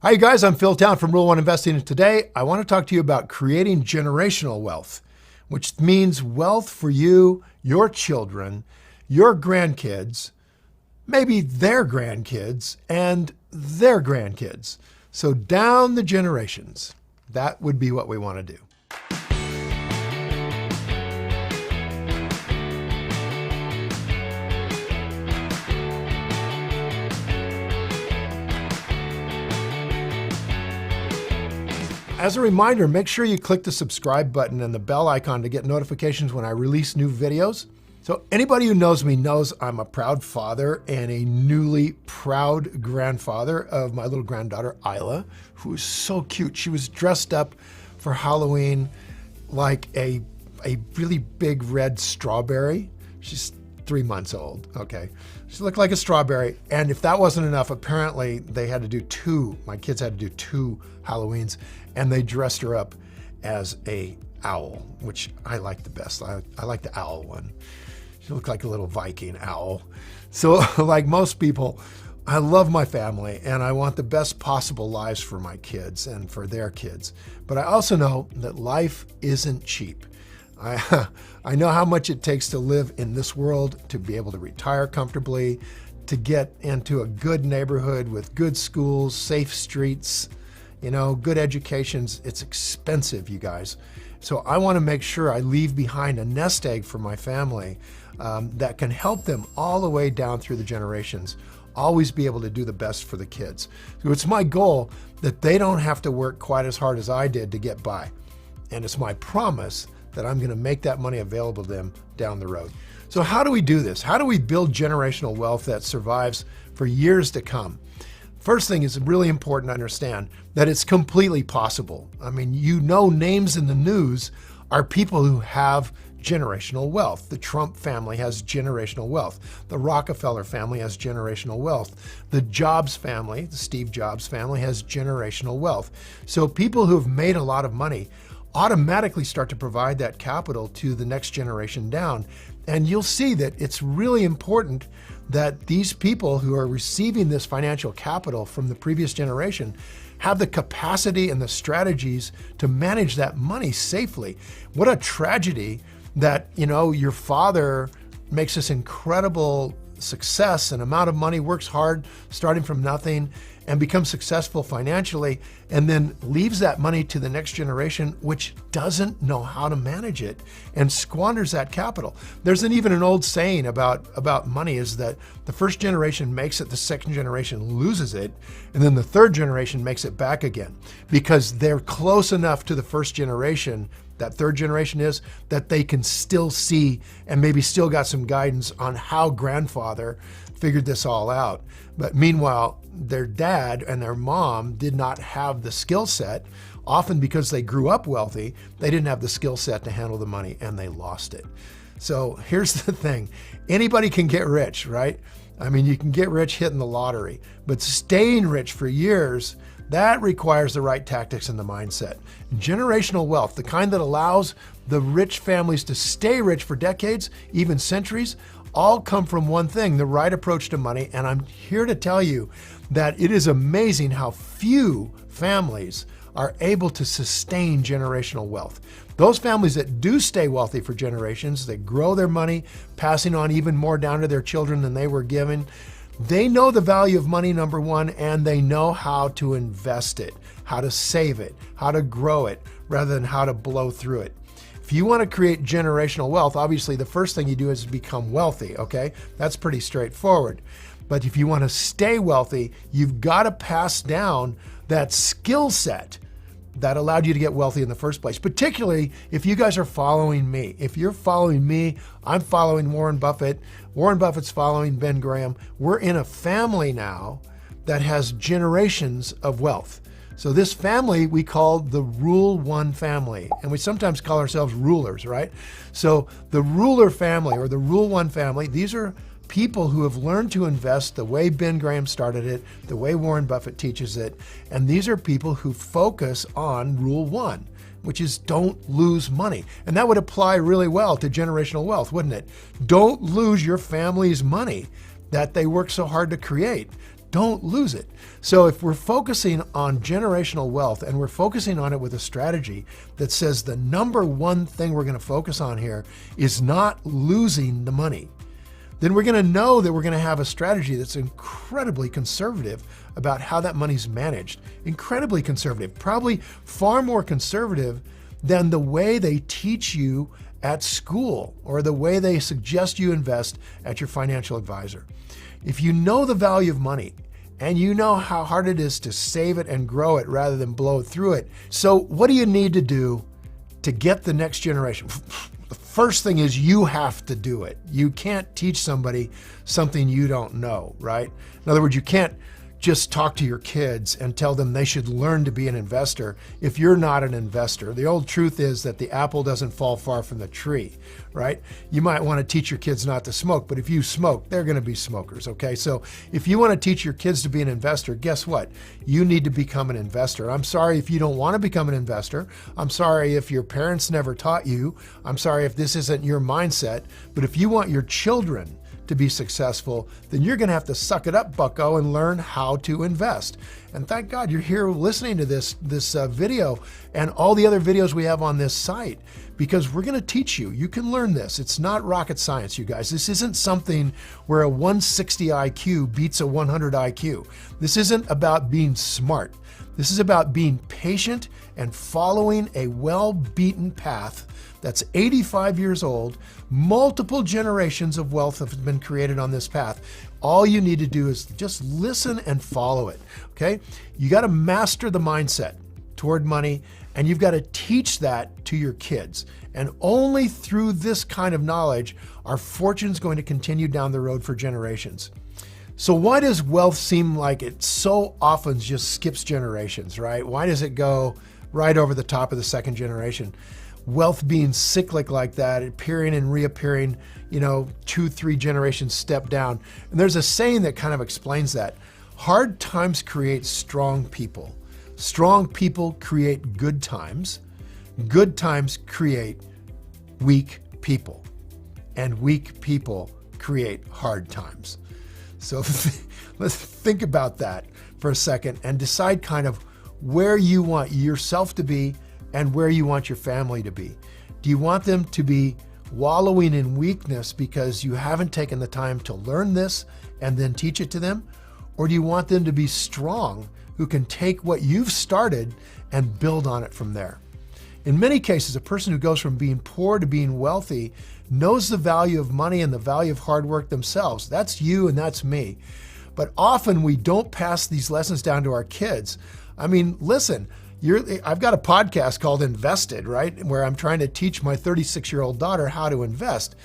Hi, you guys. I'm Phil Town from Rule One Investing, and today I want to talk to you about creating generational wealth, which means wealth for you, your children, your grandkids, maybe their grandkids, and their grandkids. So down the generations. That would be what we want to do. As a reminder, make sure you click the subscribe button and the bell icon to get notifications when I release new videos. So anybody who knows me knows I'm a proud father and a newly proud grandfather of my little granddaughter, Isla, who is so cute. She was dressed up for Halloween like a really big red strawberry. She's 3 months old, okay? She looked like a strawberry, and if that wasn't enough, apparently they had to do my kids had to do 2 Halloweens, and they dressed her up as a owl, which I like the best. I like the owl one. She looked like a little Viking owl. So like most people, I love my family and I want the best possible lives for my kids and for their kids. But I also know that life isn't cheap. I know how much it takes to live in this world, to be able to retire comfortably, to get into a good neighborhood with good schools, safe streets, good educations. It's expensive, you guys. So I want to make sure I leave behind a nest egg for my family that can help them all the way down through the generations, always be able to do the best for the kids. So it's my goal that they don't have to work quite as hard as I did to get by. And it's my promise that I'm going to make that money available to them down the road. So how do we do this? How do we build generational wealth that survives for years to come? First thing is really important to understand that it's completely possible. I mean, names in the news are people who have generational wealth. The Trump family has generational wealth. The Rockefeller family has generational wealth. The Jobs family, the Steve Jobs family, has generational wealth. So people who have made a lot of money automatically start to provide that capital to the next generation down. And you'll see that it's really important that these people who are receiving this financial capital from the previous generation have the capacity and the strategies to manage that money safely. What a tragedy that, your father makes this incredible success and amount of money, works hard, starting from nothing, and becomes successful financially, and then leaves that money to the next generation, which doesn't know how to manage it and squanders that capital. There's even an old saying about money is that the first generation makes it, the second generation loses it, and then the third generation makes it back again because they're close enough to the first generation, that third generation is, that they can still see and maybe still got some guidance on how grandfather figured this all out. But meanwhile, their dad and their mom did not have the skill set. Often because they grew up wealthy, they didn't have the skill set to handle the money and they lost it. So here's the thing. Anybody can get rich, right? I mean, you can get rich hitting the lottery, but staying rich for years, that requires the right tactics and the mindset. Generational wealth, the kind that allows the rich families to stay rich for decades, even centuries, all come from one thing, the right approach to money. And I'm here to tell you that it is amazing how few families are able to sustain generational wealth. Those families that do stay wealthy for generations, they grow their money, passing on even more down to their children than they were given. They know the value of money, number one, and they know how to invest it, how to save it, how to grow it, rather than how to blow through it. If you want to create generational wealth, obviously the first thing you do is become wealthy, okay? That's pretty straightforward. But if you want to stay wealthy, you've got to pass down that skill set that allowed you to get wealthy in the first place, particularly if you guys are following me. If you're following me, I'm following Warren Buffett. Warren Buffett's following Ben Graham. We're in a family now that has generations of wealth. So this family we call the Rule One family, and we sometimes call ourselves rulers, right? So the ruler family or the Rule One family, these are people who have learned to invest the way Ben Graham started it, the way Warren Buffett teaches it, and these are people who focus on Rule One, which is don't lose money. And that would apply really well to generational wealth, wouldn't it? Don't lose your family's money that they work so hard to create. don't lose it. So if we're focusing on generational wealth and we're focusing on it with a strategy that says the number one thing we're going to focus on here is not losing the money, then we're going to know that we're going to have a strategy that's incredibly conservative about how that money's managed. Incredibly conservative, probably far more conservative than the way they teach you at school or the way they suggest you invest at your financial advisor. If you know the value of money and you know how hard it is to save it and grow it rather than blow through it, so what do you need to do to get the next generation? The first thing is you have to do it. You can't teach somebody something you don't know, right? In other words, you can't just talk to your kids and tell them they should learn to be an investor if you're not an investor. The old truth is that the apple doesn't fall far from the tree, right? You might want to teach your kids not to smoke, but if you smoke, they're going to be smokers, okay? So if you want to teach your kids to be an investor, guess what? You need to become an investor. I'm sorry if you don't want to become an investor. I'm sorry if your parents never taught you. I'm sorry if this isn't your mindset, but if you want your children to be successful, then you're going to have to suck it up, bucko, and learn how to invest. And thank God you're here listening to this video and all the other videos we have on this site, because we're going to teach you. You can learn this. It's not rocket science, you guys. This isn't something where a 160 IQ beats a 100 IQ. This isn't about being smart. This is about being patient and following a well-beaten path that's 85 years old. Multiple generations of wealth have been created on this path. All you need to do is just listen and follow it, okay? You got to master the mindset toward money, and you've got to teach that to your kids. And only through this kind of knowledge are fortunes going to continue down the road for generations. So why does wealth seem like it so often just skips generations, right? Why does it go right over the top of the second generation? Wealth being cyclic like that, appearing and reappearing, 2-3 generations step down. And there's a saying that kind of explains that. Hard times create strong people. Strong people create good times. Good times create weak people. And weak people create hard times. So let's think about that for a second and decide kind of where you want yourself to be and where you want your family to be. Do you want them to be wallowing in weakness because you haven't taken the time to learn this and then teach it to them? Or do you want them to be strong who can take what you've started and build on it from there? In many cases, a person who goes from being poor to being wealthy knows the value of money and the value of hard work themselves. That's you and that's me. But often we don't pass these lessons down to our kids. I mean, listen, I've got a podcast called Invested, right? Where I'm trying to teach my 36-year-old daughter how to invest.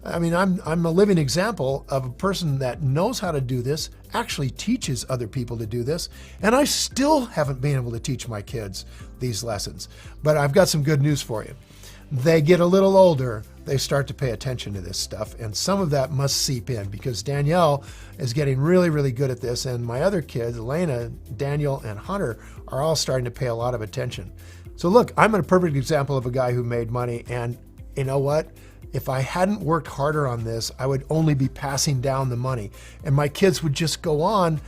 I mean, I'm a living example of a person that knows how to do this, actually teaches other people to do this, and I still haven't been able to teach my kids these lessons. But I've got some good news for you. They get a little older, they start to pay attention to this stuff, and some of that must seep in because Danielle is getting really, really good at this, and my other kids, Elena, Daniel, and Hunter, are all starting to pay a lot of attention. So look, I'm a perfect example of a guy who made money, and you know what? If I hadn't worked harder on this, I would only be passing down the money, and my kids would just go on,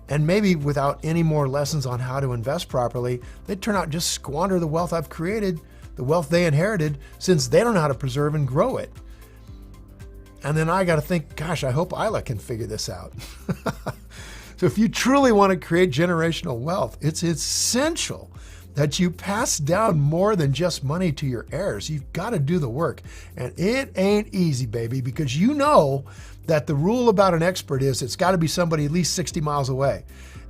and maybe without any more lessons on how to invest properly, they'd turn out and just squander the wealth I've created, the wealth they inherited, since they don't know how to preserve and grow it. And then I got to think, gosh, I hope Isla can figure this out. So if you truly want to create generational wealth, it's essential that you pass down more than just money to your heirs. You've got to do the work. And it ain't easy, baby, because you know that the rule about an expert is it's got to be somebody at least 60 miles away.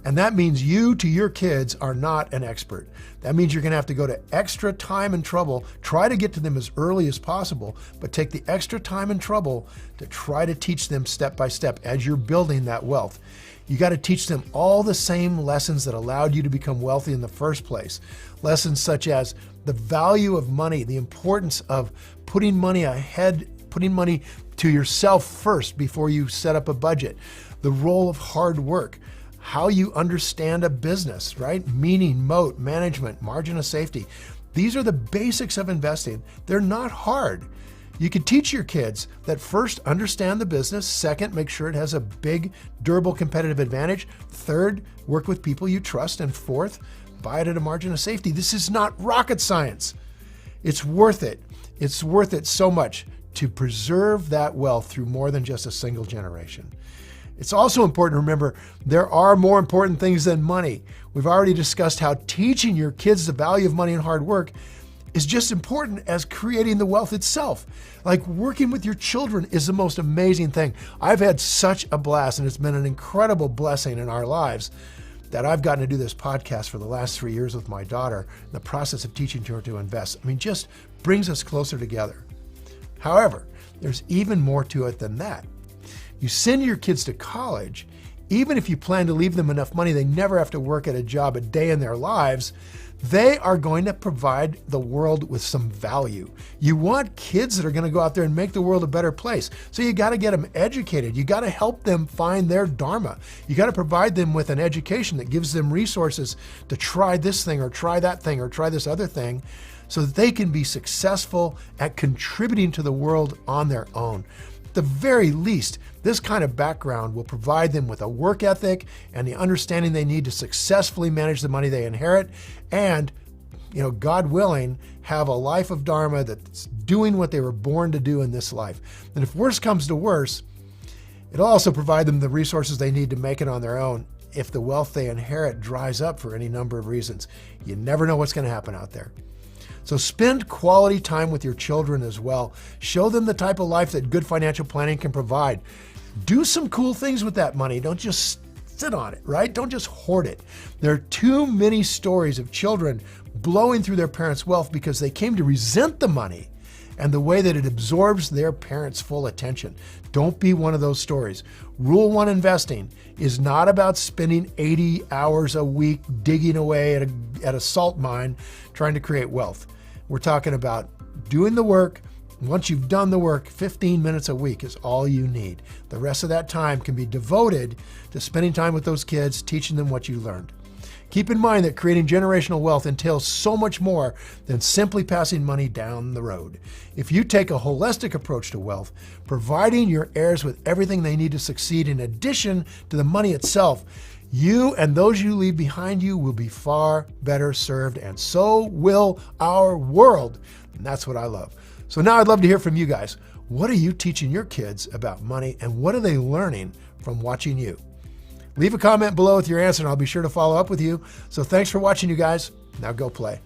And that means you to your kids are not an expert. That means you're going to have to go to extra time and trouble, try to get to them as early as possible, but take the extra time and trouble to try to teach them step by step as you're building that wealth. You got to teach them all the same lessons that allowed you to become wealthy in the first place. Lessons such as the value of money, the importance of putting money ahead, putting money to yourself first before you set up a budget, the role of hard work, how you understand a business, right? Meaning, moat, management, margin of safety. These are the basics of investing. They're not hard. You can teach your kids that first, understand the business. Second, make sure it has a big, durable competitive advantage. Third, work with people you trust. And fourth, buy it at a margin of safety. This is not rocket science. It's worth it. It's worth it so much to preserve that wealth through more than just a single generation. It's also important to remember there are more important things than money. We've already discussed how teaching your kids the value of money and hard work is just important as creating the wealth itself. Like, working with your children is the most amazing thing. I've had such a blast, and it's been an incredible blessing in our lives that I've gotten to do this podcast for the last 3 years with my daughter. The process of teaching her to invest, just brings us closer together. However, there's even more to it than that. You send your kids to college, even if you plan to leave them enough money they never have to work at a job a day in their lives, they are going to provide the world with some value. You want kids that are going to go out there and make the world a better place. So you got to get them educated. You got to help them find their dharma. You got to provide them with an education that gives them resources to try this thing or try that thing or try this other thing, so that they can be successful at contributing to the world on their own. At the very least, this kind of background will provide them with a work ethic and the understanding they need to successfully manage the money they inherit and, God willing, have a life of dharma that's doing what they were born to do in this life. And if worse comes to worse, it'll also provide them the resources they need to make it on their own if the wealth they inherit dries up for any number of reasons. You never know what's going to happen out there. So spend quality time with your children as well. Show them the type of life that good financial planning can provide. Do some cool things with that money. Don't just sit on it, right? Don't just hoard it. There are too many stories of children blowing through their parents' wealth because they came to resent the money and the way that it absorbs their parents' full attention. Don't be one of those stories. Rule 1 investing is not about spending 80 hours a week digging away at a salt mine trying to create wealth. We're talking about doing the work. Once you've done the work, 15 minutes a week is all you need. The rest of that time can be devoted to spending time with those kids, teaching them what you learned. Keep in mind that creating generational wealth entails so much more than simply passing money down the road. If you take a holistic approach to wealth, providing your heirs with everything they need to succeed in addition to the money itself, you and those you leave behind you will be far better served, and so will our world. And that's what I love. So now I'd love to hear from you guys. What are you teaching your kids about money, and what are they learning from watching you? Leave a comment below with your answer and I'll be sure to follow up with you. So thanks for watching, you guys. Now go play.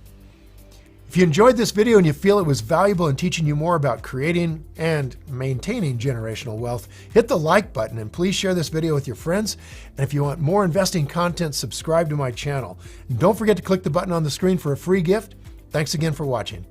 If you enjoyed this video and you feel it was valuable in teaching you more about creating and maintaining generational wealth, hit the like button and please share this video with your friends. And if you want more investing content, subscribe to my channel. And don't forget to click the button on the screen for a free gift. Thanks again for watching.